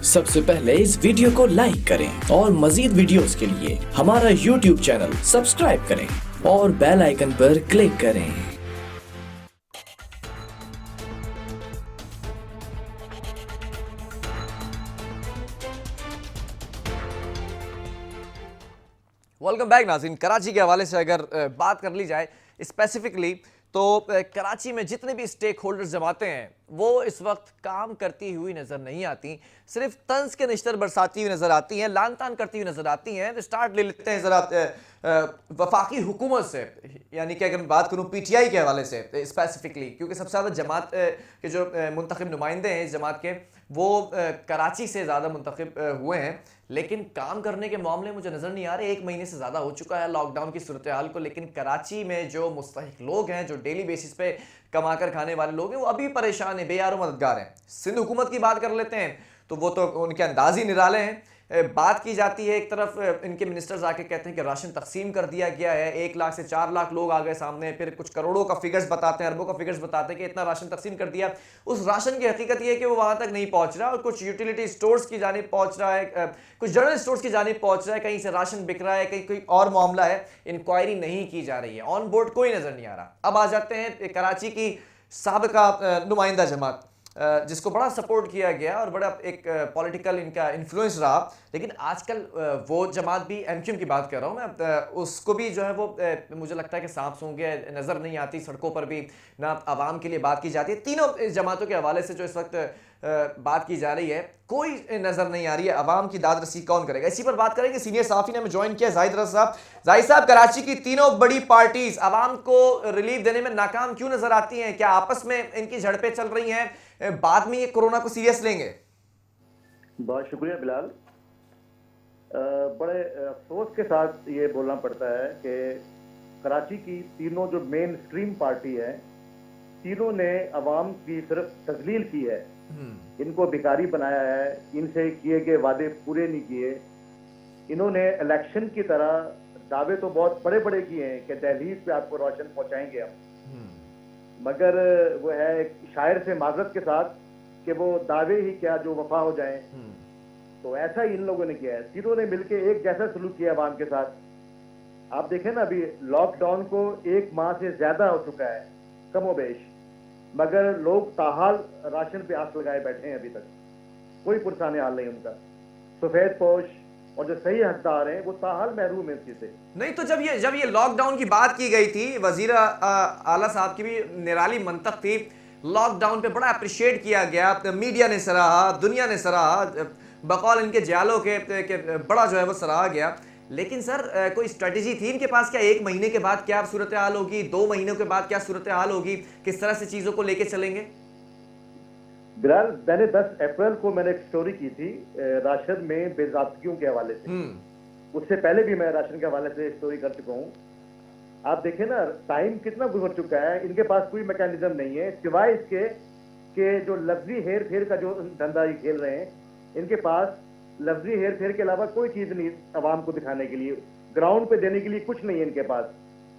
सबसे पहले इस वीडियो को लाइक करें और मजीद वीडियोस के लिए हमारा YouTube चैनल सब्सक्राइब करें और बेल आइकन पर क्लिक करें। वेलकम बैक नाज़रीन। कराची के हवाले से अगर बात कर ली जाए स्पेसिफिकली तो कराची में जितने भी स्टेक होल्डर्स जमाते हैं वो इस वक्त काम करती हुई नजर नहीं आती, सिर्फ तंज के निश्तर बरसाती हुई नजर आती हैं, लान तान करती हुई नजर आती हैं। स्टार्ट ले लेते हैं जरा वफाकी हुकूमत से, यानी कि अगर बात करूं पीटीआई के हवाले से स्पेसिफिकली, क्योंकि सबसे ज़्यादा जमात के जो मुंतखब नुमाइंदे हैं इस जमात के वो कराची से ज़्यादा मुंतखब हुए हैं, लेकिन काम करने के मामले मुझे नज़र नहीं आ रहे। 1 महीने से ज़्यादा हो चुका है लॉकडाउन की सूरत हाल को, लेकिन कराची में जो मुस्तहिक लोग हैं, जो डेली बेसिस पे कमा कर खाने वाले लोग हैं, वो अभी परेशान हैं, बेयार मददगार हैं। सिंध हुकूमत की बात कर लेते हैं तो वो तो उनके अंदाज ही निराले हैं। बात की जाती है, एक तरफ इनके मिनिस्टर्स आके कहते हैं कि राशन तकसीम कर दिया गया है, 1 लाख से 4 लाख लोग आ गए सामने, फिर कुछ करोड़ों का फिगर्स बताते हैं, अरबों का फिगर्स बताते हैं कि इतना राशन तकसीम कर दिया। उस राशन की हकीकत यह है कि वो वहां तक नहीं पहुंच रहा, और कुछ यूटिलिटी स्टोर्स की जानिब पहुंच रहा है, कुछ जनरल स्टोर्स की जानिब पहुंच रहा है, कहीं से राशन बिक रहा है, कहीं कोई और मामला है। इंक्वायरी नहीं की जा रही है, ऑन बोर्ड कोई नजर नहीं आ रहा। अब आ जाते हैं कराची की साबिका नुमाइंदा जमात, जिसको बड़ा सपोर्ट किया गया और बड़ा एक पॉलिटिकल इनका इन्फ्लुएंस रहा, लेकिन आजकल वो जमात भी, एमक्यूएम की बात कर रहा हूँ मैं, उसको भी जो है वो मुझे लगता है कि सांप सूंघे नज़र नहीं आती, सड़कों पर भी ना आवाम के लिए बात की जाती है। तीनों जमातों के हवाले से जो इस वक्त बात की जा रही है, कोई नज़र नहीं आ रही है। अवाम की दाद रसी कौन करेगा, इसी पर बात करेंगे। सीनियर साफ़ी ने हमें ज्वाइन किया, जाहिद रज़ा साहब। जाहिद साहब, कराची की तीनों बड़ी पार्टीज अवाम को रिलीफ देने में नाकाम क्यों नजर आती हैं? क्या आपस में इनकी झड़पें चल रही हैं? बाद में ये कोरोना को सीरियस लेंगे? बहुत शुक्रिया बिलाल। बड़े अफसोस के साथ ये बोलना पड़ता है कि कराची की तीनों जो मेन स्ट्रीम पार्टी है, तीनों ने अवाम की सिर्फ तजलील की है, इनको भिखारी बनाया है, इनसे किए गए वादे पूरे नहीं किए। इन्होंने इलेक्शन की तरह दावे तो बहुत बड़े बड़े किए हैं कि दहलीज पे आपको रोशन पहुंचाएंगे हम, मगर वो है एक शायर से माजरत के साथ कि वो दावे ही क्या जो वफा हो जाए। तो ऐसा ही इन लोगों ने किया है, तीनों ने मिलकर एक जैसा सलूक किया अवाम के साथ। आप देखें ना, अभी लॉकडाउन को 1 माह से ज्यादा हो चुका है कमोबेश, मगर लोग ताहाल राशन पे आस लगाए बैठे हैं, अभी तक कोई पुरसाने हाल नहीं उनका। सफेद पोश और जो सही हकदार हैं वो ताहाल महरूम है इस चीज से। नहीं तो जब ये लॉकडाउन की बात की गई थी, वजीर आला साहब की भी निराली मंतक थी, लॉकडाउन पे बड़ा अप्रिशिएट किया गया, मीडिया ने सराहा, दुनिया ने सराहा, बकौल इनके जयालों के बड़ा जो है वो सराहा गया। लेकिन सर कोई स्ट्रेटेजी थी इनके पास? क्या 1 महीने के बाद क्या सूरत हाल होगी, 2 महीनों के बाद क्या सूरत हाल होगी, किस तरह से चीजों को लेके चलेंगे? बिलाल, मैंने 10 अप्रैल को मैंने एक स्टोरी की थी राशन में बेज़ाब्तियों के हवाले से। उससे पहले भी मैं राशन के हवाले से स्टोरी कर चुका हूँ। आप देखें ना, टाइम कितना गुजर चुका है, इनके पास कोई मैकेनिज्म नहीं है सिवाय इसके कि जो लफ्जी हेर फेर का जो धंधा ये खेल रहे हैं, इनके पास लफ्जी हेर फेर के अलावा कोई चीज नहीं आवाम को दिखाने के लिए, ग्राउंड पे देने के लिए कुछ नहीं है इनके पास।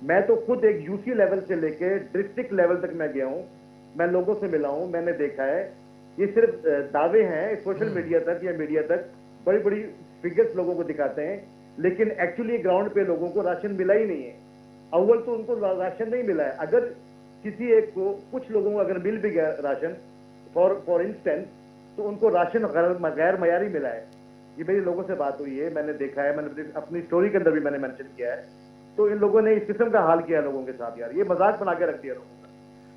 मैं तो खुद एक यूसी लेवल से लेके डिस्ट्रिक्ट लेवल तक मैं गया हूँ, मैं लोगों से मिला हूँ, मैंने देखा है ये सिर्फ दावे हैं सोशल मीडिया तक या मीडिया तक, बड़ी बड़ी फिगर्स लोगों को दिखाते हैं, लेकिन एक्चुअली ग्राउंड पे लोगों को राशन मिला ही नहीं है। अव्वल तो उनको राशन नहीं मिला है, अगर किसी एक को, कुछ लोगों को अगर मिल भी गया राशन फॉर इंस्टेंस, तो उनको राशन गैर मयारी मिला है। ये मेरी लोगों से बात हुई है, मैंने देखा है, मैंने अपनी स्टोरी के अंदर भी मैंने मेंशन किया है। तो इन लोगों ने इस किस्म का हाल किया लोगों के साथ, यार ये मजाक बना के रख दिया लोगों का।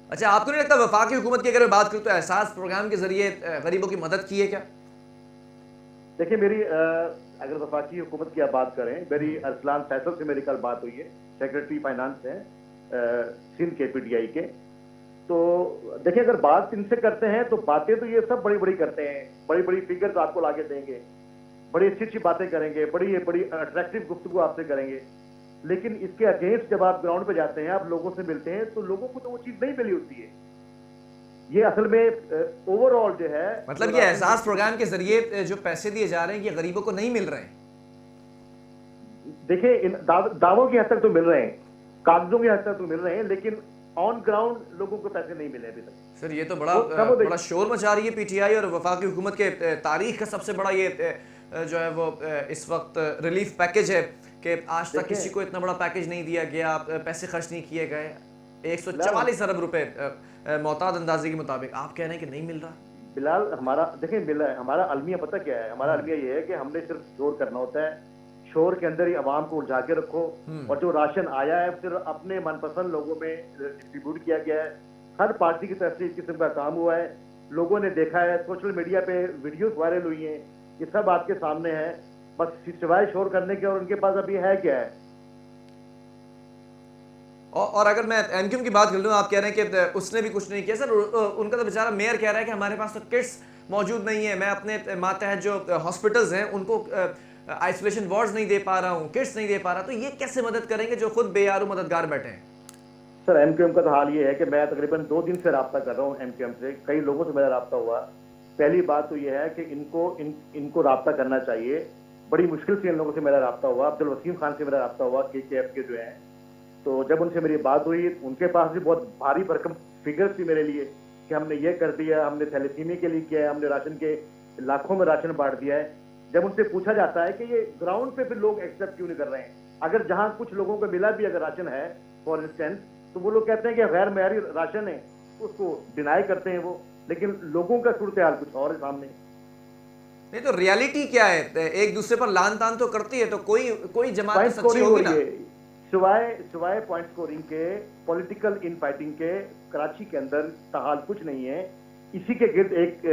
अच्छा, आपको नहीं लगता वफाकी हुकूमत की अगर मैं बात करूं तो एहसास प्रोग्राम के जरिए गरीबों की मदद की है क्या? देखिए, मेरी अगर वफाकी हुकूमत की आप बात करें, मेरी अरसलान फैसल से मेरी कल बात हुई है, सेक्रेटरी फाइनेंस हैं सिंध के पीटीआई के। तो देखिए, अगर बात इनसे करते हैं तो बातें तो ये सब बड़ी बड़ी करते हैं, बड़ी बड़ी फिगर्स आपको लाके देंगे, बड़ी अच्छी अच्छी बातें करेंगे, बड़ी अट्रैक्टिव गुफ्तगू आपसे करेंगे, लेकिन इसके अगेंस्ट जब आप ग्राउंड पे जाते हैं, आप लोगों से मिलते हैं, तो लोगों को तो वो चीज नहीं मिली होती है। ये असल में ओवरऑल जो है, मतलब ये एहसास प्रोग्राम के जरिए जो पैसे दिए जा रहे हैं ये गरीबों को नहीं मिल रहे हैं? देखिए, इन दावों की हद तक तो मिल रहे हैं, कागजों की हद तक तो मिल रहे हैं, लेकिन ऑन ग्राउंड लोगों को पैसे नहीं मिले अभी तक। सर ये तो बड़ा वो कब बड़ा शोर मचा रही है पीटीआई और वफाकी हुकूमत के तारीख का सबसे बड़ा ये जो है वो इस वक्त रिलीफ पैकेज है कि आज तक देखिए- किसी को इतना बड़ा पैकेज नहीं दिया गया, पैसे खर्च नहीं किए गए। 144 अरब रुपए मोहताद अंदाजे के मुताबिक आप कह रहे हैं कि नहीं मिल रहा। बिलाल, हमारा देखिए हमारा अलमिया पता क्या है? हमारा अलमिया ये है कि हमने सिर्फ शोर करना होता है, शोर के अंदर ही आवाम को उलझा के रखो, और जो राशन आया है फिर अपने मनपसंद लोगों में डिस्ट्रीब्यूट किया गया है। हर पार्टी की तरफ से इस किस्म का काम हुआ है, लोगों ने देखा है, सोशल मीडिया पे वीडियोस वायरल हुई हैं, ये सब आपके सामने है। बस सिवाय शोर करने के और उनके पास अभी है क्या है? और अगर मैं एमक्यूएम की बात कर लूँ, आप कह रहे हैं कि उसने भी कुछ नहीं किया। सर उनका तो बेचारा मेयर कह रहा है कि हमारे पास तो किट्स मौजूद नहीं है, मैं अपने मातहत जो हॉस्पिटल्स हैं उनको आइसोलेशन वार्ड्स नहीं दे पा रहा हूँ, किट्स नहीं दे पा रहा। तो ये कैसे मदद करेंगे जो खुद बेयारू मददगार बैठे हैं? सर एमक्यूएम का तो हाल ये है कि मैं तकरीबन 2 दिन से रब्ता कर रहा हूँ एमक्यूएम से, कई लोगों से मेरा रब्ता हुआ। पहली बात तो ये है कि इनको रब्ता करना चाहिए। बड़ी मुश्किल से इन लोगों से मेरा रब्ता हुआ, अब्दुल वसीम खान से मेरा रब्ता हुआ, KKF के जो हैं। तो जब उनसे मेरी बात हुई, उनके पास भी बहुत भारी भरकम फिगर्स थी मेरे लिए कि हमने ये कर दिया, हमने थैलेसीमिया के लिए किया है, हमने राशन के लाखों में राशन बांट दिया है। जब उनसे पूछा जाता है कि ये ग्राउंड पे फिर लोग एक्सेप्ट क्यों नहीं कर रहे हैं, अगर जहां कुछ लोगों को मिला भी अगर राशन है फॉर इंस्टेंस, तो वो लोग कहते हैं कि गैर मेयारी राशन है, उसको डिनाई करते हैं वो। लेकिन लोगों का सूरत हाल कुछ और है सामने। नहीं तो रियलिटी क्या है? एक दूसरे पर लान तान तो करती है, तो कोई जमात पॉइंट तो सच्ची स्कोरिंग हो होगी ना। रही है, सिवाय पॉइंट स्कोरिंग के, पॉलिटिकल इन फाइटिंग के कराची के अंदर ताहाल कुछ नहीं है। इसी के गिर्द एक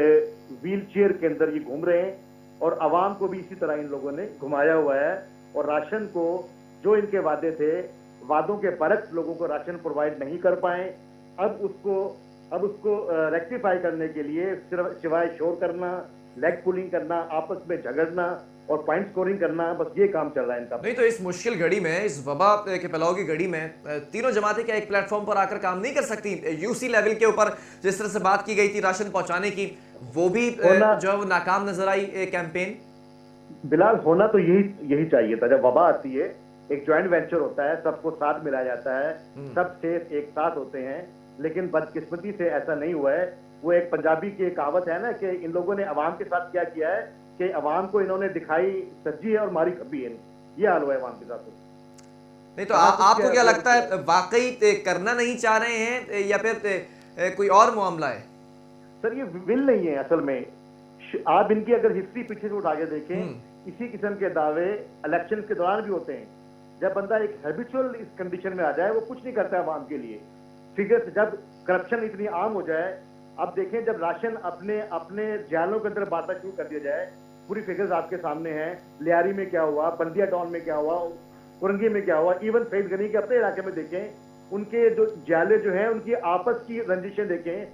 व्हील चेयर के अंदर ये घूम रहे हैं, और आवाम को भी इसी तरह इन लोगों ने घुमाया हुआ है। और राशन को जो इनके वादे थे, वादों के बरक्स लोगों को राशन प्रोवाइड नहीं कर पाए। अब उसको रेक्टिफाई करने के लिए सिवाय शोर करना, लेग पुलिंग करना, आपस में झगड़ना और पॉइंट स्कोरिंग करना, बस ये काम चल रहा है इनका। नहीं तो इस मुश्किल घड़ी में, इस वबा के फैलाव की घड़ी में तीनों जमातें क्या एक प्लेटफॉर्म पर आकर काम नहीं कर सकती? यूसी लेवल के ऊपर जिस तरह से बात की गई थी राशन पहुंचाने की, वो भी जो वो नाकाम नजर आई कैंपेन। बिलाल, होना तो यही चाहिए था। जब वबा आती है, एक ज्वाइंट वेंचर होता है, सबको साथ मिलाया जाता है, सब सेफ एक साथ होते हैं। लेकिन बदकिस्मती से ऐसा नहीं हुआ है। वो एक पंजाबी की कहावत है ना कि इन लोगों ने अवाम के साथ क्या किया है कि अवाम को इन्होंने दिखाई सज्जी है और मारी खब्बी है। ये हाल हुआ है अवाम के साथ। नहीं तो आपको क्या लगता है, वाकई करना नहीं चाह रहे हैं या फिर कोई और मामला है? सर ये विल नहीं है असल में। आप इनकी अगर हिस्ट्री पीछे से उठा के देखें, इसी किस्म के दावे इलेक्शन के दौरान भी होते हैं। जब बंदा एक हैबिचुअल इस कंडीशन में आ जाए, वो कुछ नहीं करता है अवाम के लिए। फिगर जब करप्शन इतनी आम हो जाए, अब देखें जब राशन अपने जालों के अंदर बांटना शुरू कर दिया जाए, पूरी फिगर्स आपके सामने हैं। लियारी में क्या हुआ, बल्दिया टाउन में क्या हुआ, कुरंगी में क्या हुआ, इवन सईद गनी के अपने इलाके में देखें, उनके जो जाले जो हैं उनकी आपस की रंजिशें देखें।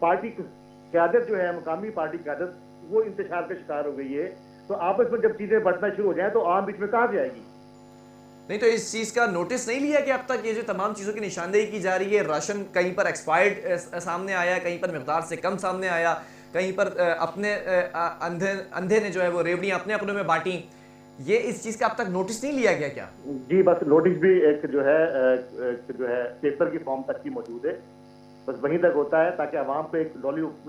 पार्टी क़यादत जो है, मुकामी पार्टी क़यादत, वो इंतशार का शिकार हो गई है। तो आपस में जब चीजें बढ़ना शुरू हो जाए तो आम बीच में कहाँ से आएगी? नहीं तो इस चीज का नोटिस नहीं लिया कि अब तक ये जो तमाम चीजों की निशानदेही की जा रही है, राशन कहीं पर एक्सपायर्ड सामने आया, कहीं पर मिकदार से कम सामने आया, कहीं पर अपने अंधे ने जो है वो रेवड़ियां अपने अपनों में बांटी, ये इस चीज का अब तक नोटिस नहीं लिया गया क्या? जी, बस नोटिस भी एक जो है पेपर की फॉर्म तक की मौजूद है, बस वहीं तक होता है ताकि आवाम को एक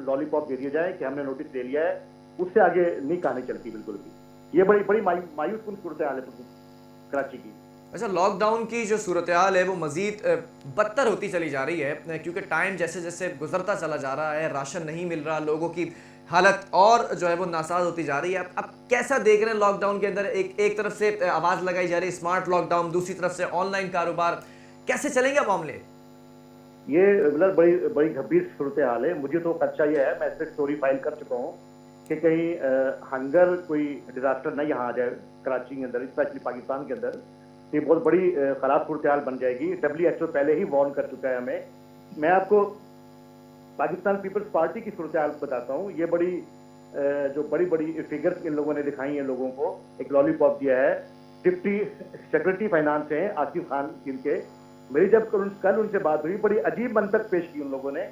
लॉलीपॉप दे दिया जाए कि हमने नोटिस ले लिया है। उससे आगे नहीं कहानी चलती बिल्कुल भी। ये बड़ी मायूस कुन सूरत हाल है कराची की। अच्छा, लॉकडाउन की जो सूरत हाल है वो मजीद बदतर होती चली जा रही है, क्योंकि टाइम जैसे जैसे गुजरता चला जा रहा है, राशन नहीं मिल रहा, लोगों की हालत और जो है वो नासाज होती जा रही है। अब कैसा देख रहे हैं लॉकडाउन के अंदर? एक तरफ से आवाज़ लगाई जा रही है स्मार्ट लॉकडाउन, दूसरी तरफ से ऑनलाइन कारोबार, कैसे चलेंगे मामले? ये मतलब बड़ी गंभीर सूरत हाल है। मुझे तो खदशा ये है, मैं इस पर स्टोरी फाइल कर चुका हूँ कि कहीं हंगर कोई डिजास्टर नहीं यहाँ आ जाए कराची के अंदर, स्पेशली पाकिस्तान के अंदर। ये बहुत बड़ी खराब सूरत हाल बन जाएगी। WHO पहले ही वार्न कर चुका है हमें। मैं आपको पाकिस्तान पीपल्स पार्टी की सूरत हाल बताता हूँ। ये जो बड़ी फिगर्स इन लोगों ने दिखाई हैं लोगों को, एक लॉलीपॉप दिया है। डिप्टी सेक्रेटरी फाइनेंस हैं आसिफ खान, जिनके मेरी जब कल उनसे बात हुई, बड़ी अजीब मंतक पेश की उन लोगों ने।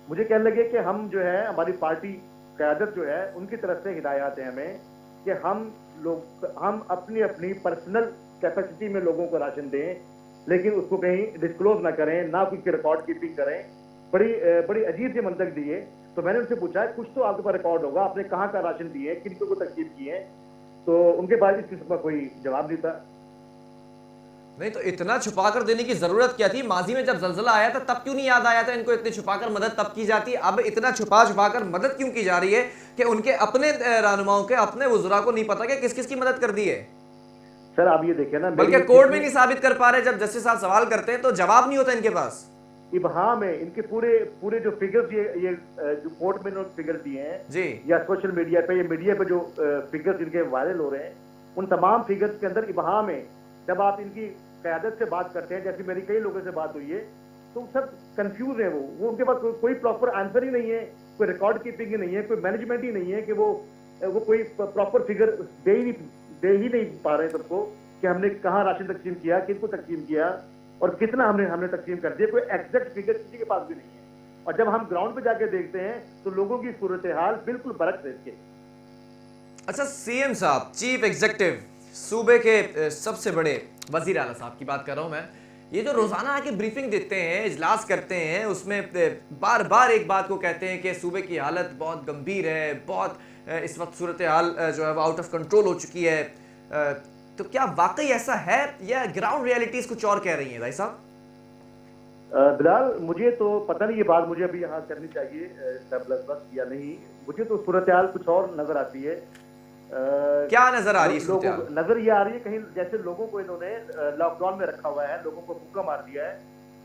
मुझे कहने लगे कि हम जो है, हमारी पार्टी क़यादत जो है, उनकी तरफ से हिदायत है हमें कि हम अपनी पर्सनल कैपेसिटी में लोगों को राशन दें, लेकिन उसको कहीं डिस्क्लोज ना करें, ना कुछ रिकॉर्ड कीपिंग करें। बड़ी अजीब सी मंतक दी है। तो मैंने उनसे पूछा कुछ तो आपके पास रिकॉर्ड होगा, आपने कहाँ का राशन दिए, किनको को तकलीफ की है, तो उनके पास इस किस्म का कोई जवाब नहीं था। नहीं तो इतना छुपाकर देने की जरूरत क्या थी? माजी में जब जलजला आया था तब क्यों नहीं याद आया था इनको? इतनी छुपाकर मदद तब की जाती, अब इतना छुपाकर मदद क्यों की जा रही है कि उनके अपने रहनुमाओं के अपने वज़रा को नहीं पता कि किस किस की मदद कर दी है? सर आप ये देखिए ना, बल्कि कोर्ट में नहीं साबित कर पा रहे। जब जस्टिस साहब सवाल करते हैं तो जवाब नहीं होता इनके पास। इबहाम है इनके पूरे जो फिगर्स ये जो कोर्ट में इन्होंने फिगर दिए हैं जी, या सोशल मीडिया पे, ये मीडिया पे जो फिगर्स इनके वायरल हो रहे हैं, उन तमाम फिगर्स के अंदर इबहाम है। जब आप इनकी क़यादत से बात करते हैं, जैसे मेरी कई लोगों से बात हुई है, तो सब कंफ्यूज है। वो उनके पास कोई प्रॉपर आंसर ही नहीं है, कोई रिकॉर्ड कीपिंग ही नहीं है, कोई मैनेजमेंट ही नहीं है कि वो कोई प्रॉपर फिगर दे ही नहीं पा रहे सबको कि हमने कहाँ राशन तकसीम किया, किसको तकसीम किया और कितना हमने तकसीम कर दिया। कोई एग्जैक्ट फिगर किसी के पास भी नहीं है। और जब हम ग्राउंड पे जाके देखते हैं तो लोगों की सूरत हाल बिल्कुल बरक्स है इसके। अच्छा, सीएम साहब, चीफ एग्जीक्यूटिव, सूबे के सबसे बड़े वजीर आला साहब की बात कर रहा हूं मैं, ये जो रोजाना आके ब्रीफिंग देते हैं, इजलास करते हैं, उसमें बार बार एक बात को कहते हैं कि सूबे की हालत बहुत गंभीर है, बहुत इस वक्त सूरत हाल जो है वो आउट ऑफ कंट्रोल हो चुकी है, तो क्या वाकई ऐसा है या ग्राउंड रियलिटीज कुछ और कह रही हैं भाई साहब? बिलाल, मुझे तो पता नहीं ये बात मुझे अभी यहाँ करनी चाहिए या नहीं। मुझे तो सूरत हाल कुछ और नजर आती है। क्या नजर आ रही है? नजर ये आ रही है कहीं जैसे लोगों को इन्होंने लॉकडाउन में रखा हुआ है, लोगों को भूखा मार दिया है।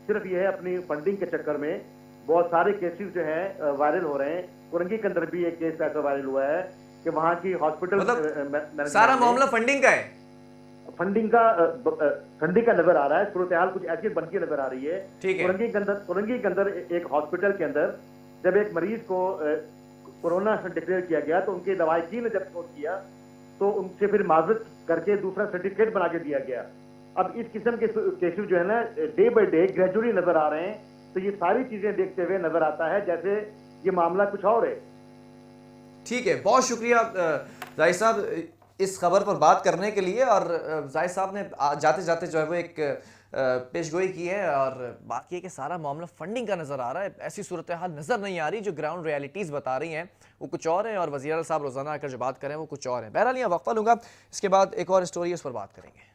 सिर्फ ये है अपनी फंडिंग के चक्कर में बहुत सारे केसेस जो हैं वायरल हो रहे हैं। कुरंगी के अंदर भी एक केस ऐसा वायरल हुआ है कि वहाँ की हॉस्पिटल मतलब सारा मामला फंडिंग का है। फंडिंग का नजर आ रहा है। सूरत हाल कुछ ऐसी बनती नजर आ रही है। कुरंगी के अंदर एक हॉस्पिटल के अंदर जब एक मरीज को कोरोना डिक्लेयर किया गया तो उनके दवाई ने जब नोट किया तो उनसे फिर माजरत करके दूसरा सर्टिफिकेट बना के दिया गया। अब इस किस्म के केसेस जो है ना डे बाय डे ग्रेजुअली नजर आ रहे हैं। तो ये सारी चीजें देखते हुए नजर आता है जैसे ये मामला कुछ और है। ठीक है, बहुत शुक्रिया जाहिद साहब इस खबर पर बात करने के लिए। और जाहिद साहब ने जाते जाते जो है वो एक पेशगोई की है और बात की है कि सारा मामला फंडिंग का नजर आ रहा है। ऐसी सूरत हाल नजर नहीं आ रही। जो ग्राउंड रियलिटीज बता रही हैं वो कुछ और है और वज़ीर आला साहब रोजाना आकर जो बात करें वो कुछ और है। बहरहाल यहाँ वक्फा लूंगा, इसके बाद एक और स्टोरी है उस पर बात करेंगे।